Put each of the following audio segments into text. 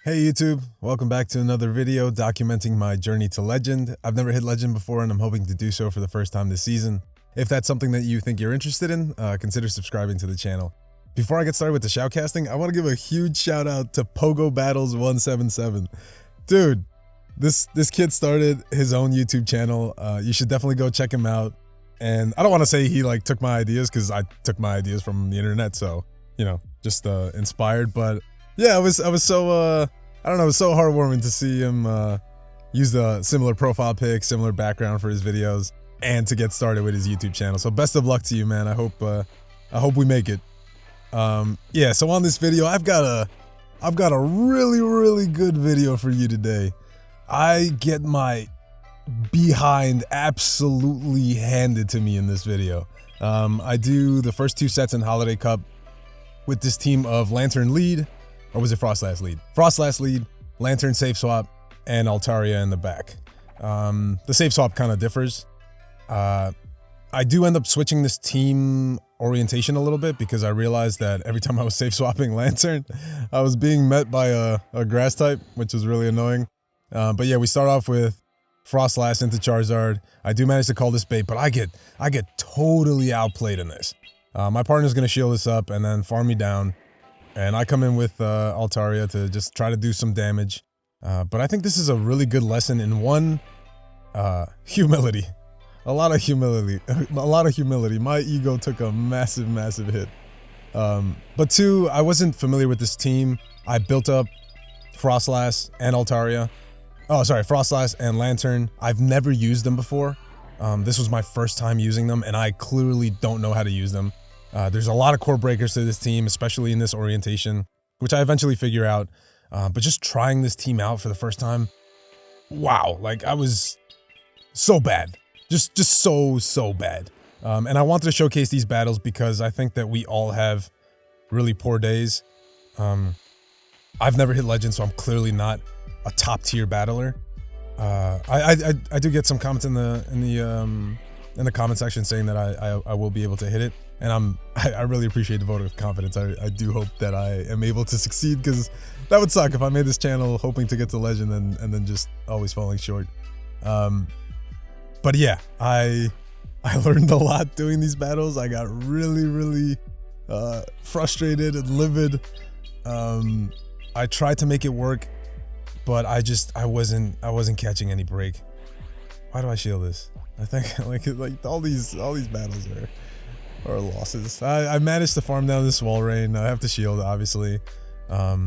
Hey YouTube, welcome back to another video documenting my journey to Legend. I've never hit Legend before and I'm hoping to do so for the first time this season. If that's something that you think you're interested in, consider subscribing to the channel. Before I get started with the shoutcasting, I want to give a huge shout out to Pogo Battles 177. Dude, this kid started his own YouTube channel. You should definitely go check him out. And I don't want to say he took my ideas, because I took my ideas from the internet, so, you know, just inspired, but yeah, I was so, I don't know, it was so heartwarming to see him use the similar profile pic, similar background for his videos, and to get started with his YouTube channel. So best of luck to you, man. I hope we make it. Yeah, so on this video, I've got a really good video for you today. I get my behind absolutely handed to me in this video. I do the first two sets in Holiday Cup with this team of Lantern lead. Or was it Frost last lead? Frost last lead, Lantern safe swap, and Altaria in the back. The safe swap kind of differs. I do end up switching this team orientation a little bit because I realized that every time I was safe swapping Lantern, I was being met by a grass type, which was really annoying. But yeah, we start off with Frost last into Charizard. I do manage to call this bait, but I get totally outplayed in this. My partner's gonna shield this up and then farm me down. And I come in with Altaria to just try to do some damage. But I think this is a really good lesson in one, humility. A lot of humility. My ego took a massive hit. But two, I wasn't familiar with this team. I built up Frostlass and Altaria. Oh, sorry, Frostlass and Lantern. I've never used them before. This was my first time using them, and I clearly don't know how to use them. There's a lot of core breakers to this team, especially in this orientation, which I eventually figure out. But just trying this team out for the first time, wow, like I was so bad, just so bad. And I wanted to showcase these battles because I think that we all have really poor days. I've never hit Legend, so I'm clearly not a top tier battler. I do get some comments in the comment section saying that I will be able to hit it. And I really appreciate the vote of confidence. I do hope that I am able to succeed, because that would suck if I made this channel hoping to get to Legend and then just always falling short. But yeah, I learned a lot doing these battles. I got really frustrated and livid. I tried to make it work, but I wasn't catching any break. Why do I shield this? I think like all these battles are losses. I managed to farm down this wall rain. I have to shield, obviously. I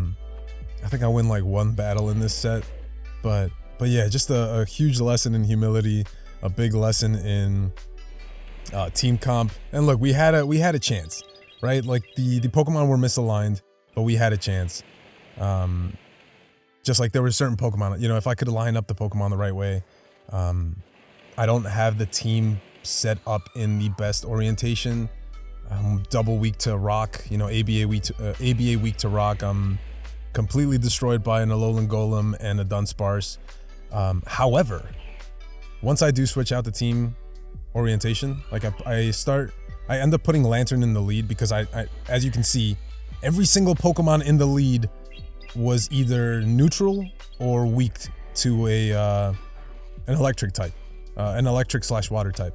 think I win like one battle in this set, but yeah, just a huge lesson in humility, a big lesson in team comp. And look, we had a chance, right? Like the Pokemon were misaligned, but we had a chance. Just like there were certain Pokemon, you know, if I could line up the Pokemon the right way. I don't have the team set up in the best orientation. I'm double weak to rock, you know, ABA weak to rock. I'm completely destroyed by an Alolan Golem and a Dunsparce. However, once I do switch out the team orientation, like I end up putting Lantern in the lead because I as you can see, every single Pokemon in the lead was either neutral or weak to an electric type, an electric/water type.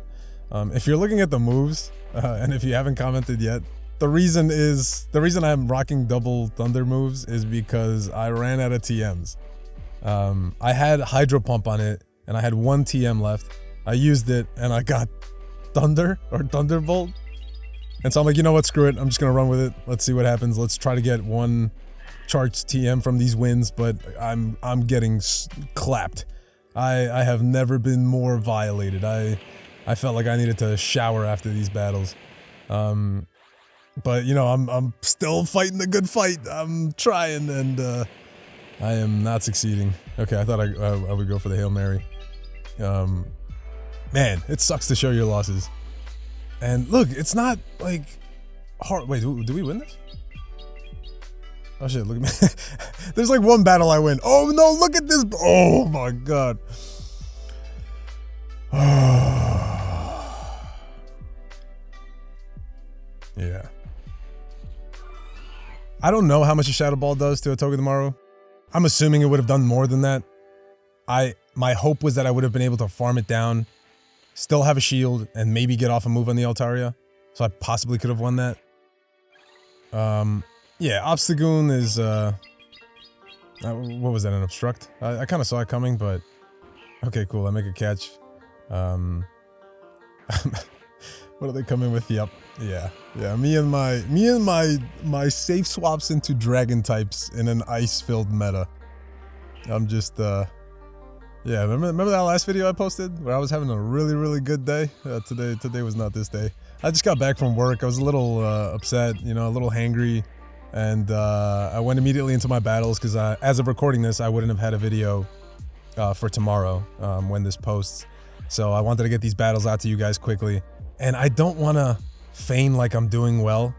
If you're looking at the moves, and if you haven't commented yet, the reason I'm rocking double thunder moves is because I ran out of TMs. I had Hydro Pump on it, and I had one TM left. I used it, and I got Thunder or Thunderbolt. And so I'm like, you know what, screw it. I'm just gonna run with it. Let's see what happens. Let's try to get one charged TM from these wins, but I'm getting clapped. I have never been more violated. I felt like I needed to shower after these battles. But you know, I'm still fighting the good fight. I'm trying, and I am not succeeding. Okay, I thought I would go for the Hail Mary. Man, it sucks to show your losses. And look, it's not like hard. Wait, do we win this? Oh shit, look at me. There's like one battle I win. Oh no, look at this. Oh my god. Yeah. I don't know how much a Shadow Ball does to a Togedemaru. I'm assuming it would have done more than that. My hope was that I would have been able to farm it down, still have a shield, and maybe get off a move on the Altaria. So I possibly could have won that. Yeah, Obstagoon is, what was that, an obstruct? I kind of saw it coming, but... Okay, cool, I make a catch. What do they come in with? Yep. Yeah. Me and my safe swaps into dragon types in an ice-filled meta. I'm just, yeah, remember that last video I posted where I was having a really good day? Today was not this day. I just got back from work. I was a little upset, you know, a little hangry, and I went immediately into my battles because as of recording this, I wouldn't have had a video for tomorrow when this posts. So I wanted to get these battles out to you guys quickly, and I don't want to feign like I'm doing well.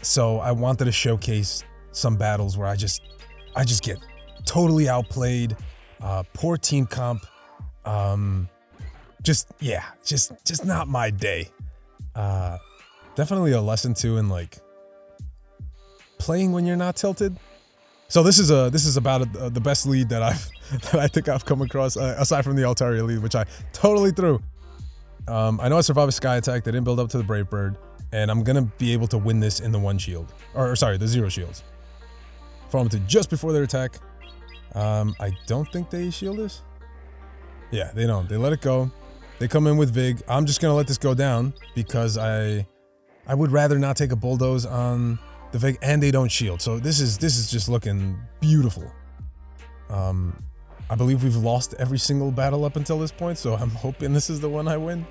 So I wanted to showcase some battles where I just get totally outplayed, poor team comp, just not my day. Definitely a lesson too in like playing when you're not tilted. So this is about the best lead that I think I've come across, aside from the Altaria lead, which I totally threw. I know I survived a sky attack that didn't build up to the Brave Bird, and I'm gonna be able to win this in the 1 shield, or sorry, the 0 shields. Farm to just before their attack. I don't think they shield this. Yeah, they don't. They let it go. They come in with Vig. I'm just gonna let this go down because I would rather not take a bulldoze on the Vig, and they don't shield. So this is just looking beautiful. I believe we've lost every single battle up until this point, so I'm hoping this is the one I win.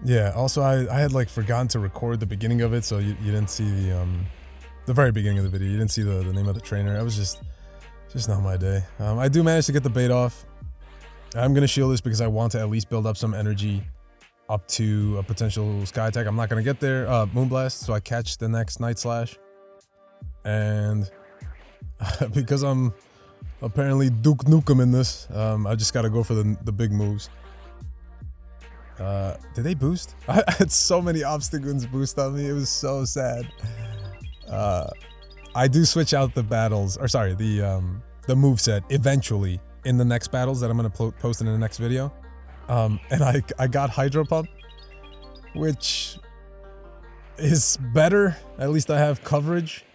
Yeah. Also, I had like forgotten to record the beginning of it, so you didn't see the very beginning of the video. You didn't see the name of the trainer. I was just not my day. I do manage to get the bait off. I'm gonna shield this because I want to at least build up some energy up to a potential sky attack. I'm not gonna get there. Moonblast, so I catch the next Night Slash. And because I'm apparently Duke Nukem in this, I just gotta go for the big moves. Did they boost? I had so many Obstagoons boost on me. It was so sad. I do switch out the battles, or sorry, the moveset eventually in the next battles that I'm gonna post in the next video. And I got Hydro Pump, which is better. At least I have coverage.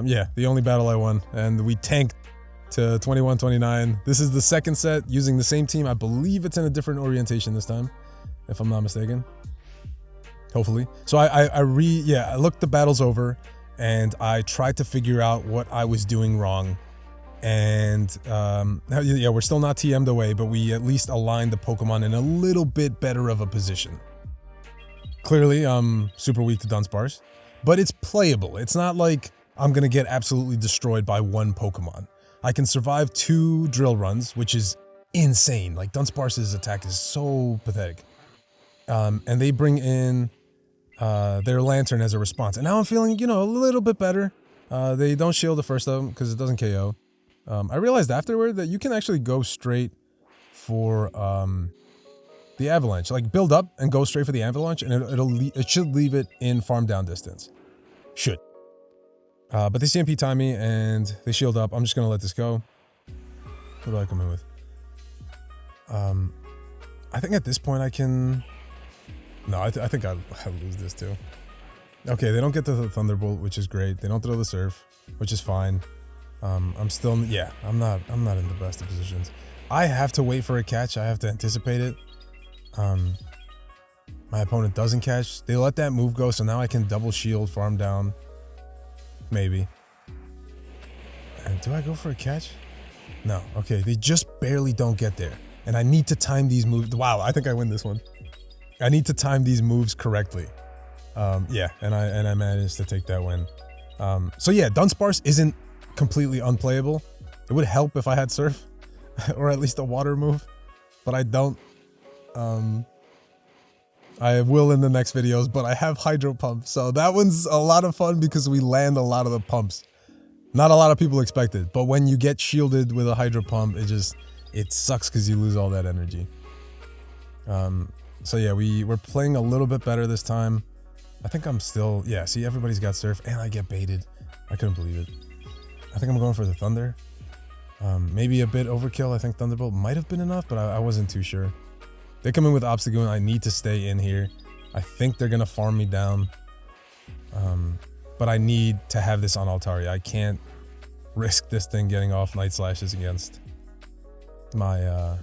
Yeah, the only battle I won, and we tanked to 21-29. This is the second set using the same team. I believe it's in a different orientation this time, if I'm not mistaken. Hopefully. So I looked the battles over, and I tried to figure out what I was doing wrong. And yeah, we're still not TM'd away, but we at least aligned the Pokemon in a little bit better of a position. Clearly, I'm super weak to Dunsparce, but it's playable. It's not like I'm gonna get absolutely destroyed by one Pokemon. I can survive 2 drill runs, which is insane. Like, Dunsparce's attack is so pathetic. And they bring in their Lantern as a response. And now I'm feeling, you know, a little bit better. They don't shield the first of them because it doesn't KO. I realized afterward that you can actually go straight for the Avalanche. Like, build up and go straight for the Avalanche, and it should leave it in farm down distance. Should. But they CMP time me, and they shield up. I'm just going to let this go. What do I come in with? I think at this point I can... No, I think I'll lose this too. Okay, they don't get the Thunderbolt, which is great. They don't throw the Surf, which is fine. I'm still... Yeah, I'm not in the best of positions. I have to wait for a catch. I have to anticipate it. My opponent doesn't catch. They let that move go, so now I can double shield, farm down. Maybe. And do I go for a catch? No. Okay, they just barely don't get there. And I need to time these moves. Wow, I think I win this one. I need to time these moves correctly. Yeah, and I managed to take that win. So yeah, Dunsparce isn't completely unplayable. It would help if I had Surf, or at least a water move, but I don't. I will in the next videos, but I have Hydro Pump, so that one's a lot of fun because we land a lot of the pumps. Not a lot of people expect it, but when you get shielded with a Hydro Pump, it sucks because you lose all that energy. So yeah, we're playing a little bit better this time. I think I'm still, yeah, see, everybody's got Surf, and I get baited. I couldn't believe it. I think I'm going for the Thunder. Maybe a bit overkill. I think Thunderbolt might have been enough, but I wasn't too sure. They come in with Obstagoon. I need to stay in here. I think they're going to farm me down. But I need to have this on Altaria. I can't risk this thing getting off Night Slashes against my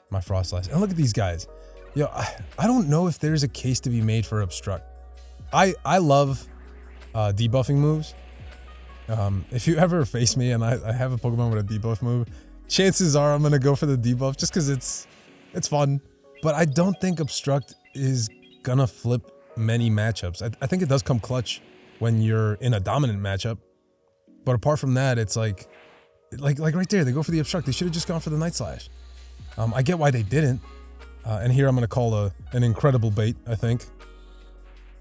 my Frost Slash. And look at these guys. Yo, I don't know if there's a case to be made for Obstruct. I love debuffing moves. If you ever face me and I have a Pokemon with a debuff move, chances are I'm gonna go for the debuff just because it's fun. But I don't think Obstruct is gonna flip many matchups. I think it does come clutch when you're in a dominant matchup. But apart from that, it's like right there, they go for the Obstruct. They should have just gone for the Night Slash. I get why they didn't. And here I'm gonna call an incredible bait, I think.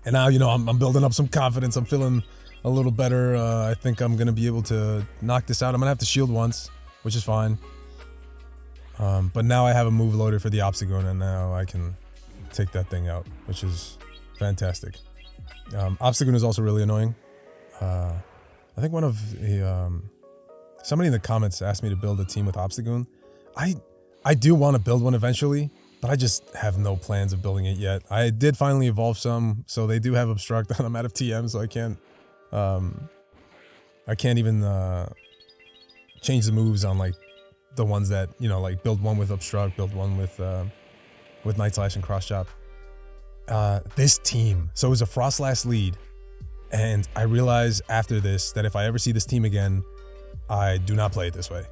And now, you know, I'm building up some confidence. I'm feeling a little better. I think I'm gonna be able to knock this out. I'm gonna have to shield once, which is fine. But now I have a move loaded for the Obstagoon, and now I can take that thing out, which is fantastic. Obstagoon is also really annoying. I think one of somebody in the comments asked me to build a team with Obstagoon. I do want to build one eventually, but I just have no plans of building it yet. I did finally evolve some, so they do have Obstruct, and I'm out of TM, so I can't even change the moves on like the ones that, you know, like build one with Obstruct, build one with Night Slash and Cross Chop. This team, so it was a Froslass lead, and I realized after this that if I ever see this team again, I do not play it this way.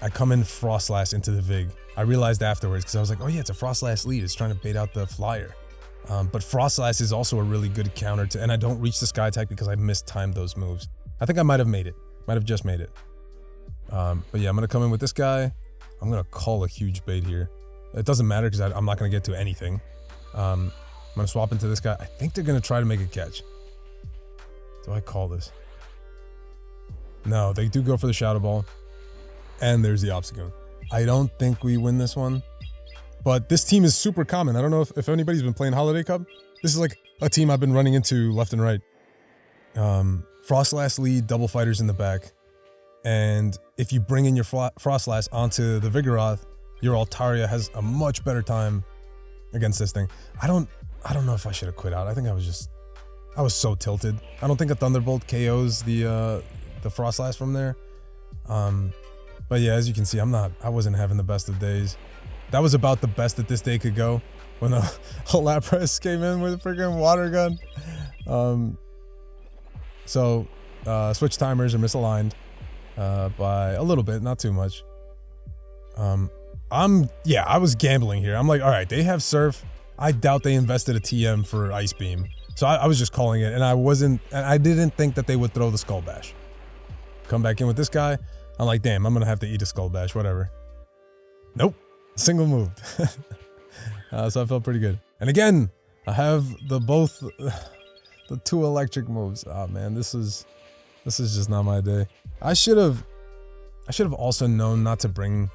I come in Froslass into the Vig. I realized afterwards, because I was like, oh yeah, it's a Froslass lead, it's trying to bait out the Flyer. But Froslass is also a really good counter to, and I don't reach the Sky Attack because I mistimed those moves. I think I might have made it, might have just made it. But yeah, I'm gonna come in with this guy. I'm gonna call a huge bait here. It doesn't matter because I'm not going to get to anything. I'm going to swap into this guy. I think they're going to try to make a catch. Do I call this? No, they do go for the Shadow Ball. And there's the Obstagoon. I don't think we win this one. But this team is super common. I don't know if anybody's been playing Holiday Cup. This is like a team I've been running into left and right. Froslass lead, double fighters in the back. And if you bring in your Froslass onto the Vigoroth, your Altaria has a much better time against this thing. I don't know if I should have quit out. I think I was so tilted. I don't think a Thunderbolt KOs the Froslass from there. But yeah, as you can see, I wasn't having the best of days. That was about the best that this day could go when a Lapras came in with a freaking water gun. So switch timers are misaligned by a little bit, not too much. I was gambling here. I'm like, all right, they have Surf. I doubt they invested a TM for Ice Beam. So I was just calling it, and I didn't think that they would throw the Skull Bash. Come back in with this guy. I'm like, damn, I'm gonna have to eat a Skull Bash, whatever. Nope, single moved. So I felt pretty good. And again, I have the two electric moves. Oh man, this is just not my day. I should have also known not to bring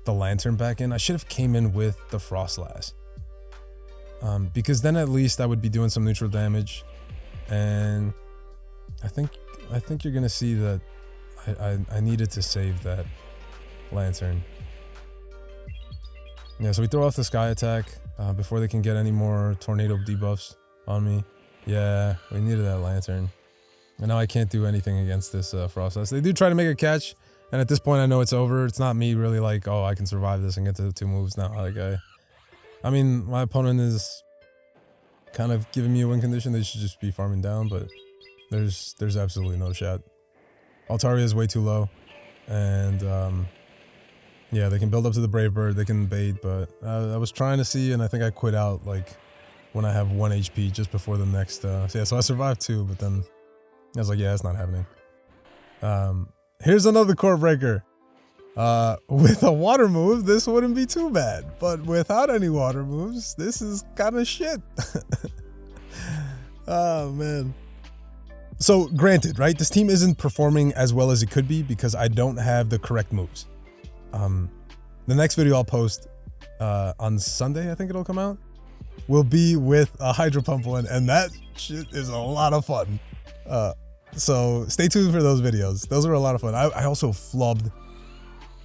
the Lantern back in. I should have came in with the Froslass. Because then at least I would be doing some neutral damage. And I think you're gonna see that I needed to save that Lantern. Yeah, so we throw off the Sky Attack before they can get any more Tornado debuffs on me. Yeah, we needed that Lantern. And now I can't do anything against this Froslass. They do try to make a catch, and at this point I know it's over. It's not me really like, oh, I can survive this and get to the 2 moves now. Like I mean, my opponent is kind of giving me a win condition. They should just be farming down, but there's absolutely no shot. Altaria is way too low, and yeah, they can build up to the Brave Bird, they can bait, but I was trying to see, and I think I quit out like when I have 1 HP just before the next. So yeah, so I survived 2, but then I was like, yeah, it's not happening. Here's another core breaker. With a water move, this wouldn't be too bad, but without any water moves, this is kind of shit. Oh man. So granted, right, this team isn't performing as well as it could be because I don't have the correct moves. The next video I'll post on Sunday, I think it'll come out, will be with a Hydro Pump one, and that shit is a lot of fun. So stay tuned for those videos. Those were a lot of fun. I also flubbed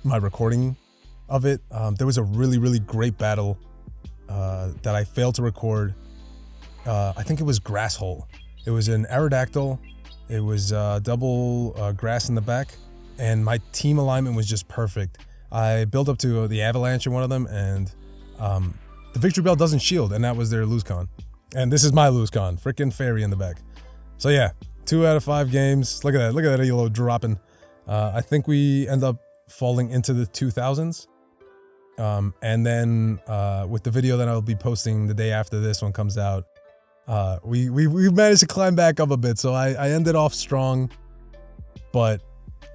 my recording of it. There was a really great battle that I failed to record. I think it was Grass Hole. It was an Aerodactyl. It was double grass in the back, and my team alignment was just perfect. I built up to the Avalanche in one of them, and the Victory Bell doesn't shield, and that was their lose con. And this is my lose con. Freaking Fairy in the back. So yeah, 2 out of 5 games. Look at that. Look at that elo dropping. I think we end up falling into the 2000s. And then with the video that I'll be posting the day after this one comes out, we managed to climb back up a bit. So I ended off strong. But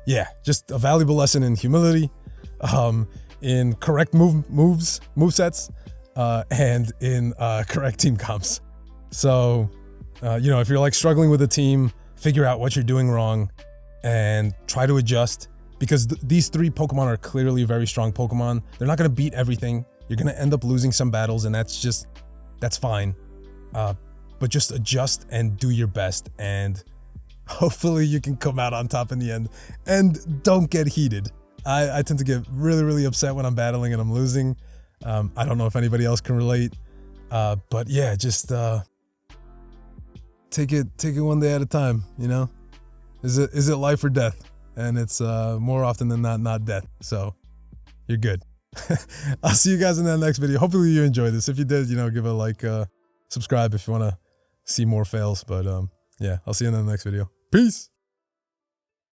yeah, just a valuable lesson in humility, in correct movesets, and in correct team comps. So, you know, if you're like struggling with a team, figure out what you're doing wrong and try to adjust, because these 3 Pokemon are clearly very strong Pokemon. They're not going to beat everything. You're going to end up losing some battles, and that's fine. But just adjust and do your best, and hopefully you can come out on top in the end. And don't get heated. I tend to get really upset when I'm battling and I'm losing. I don't know if anybody else can relate. But yeah, just take it one day at a time, you know? Is it life or death? And it's more often than not death. So you're good. I'll see you guys in that next video. Hopefully you enjoyed this. If you did, you know, give a like, subscribe if you want to see more fails. But yeah, I'll see you in the next video. Peace.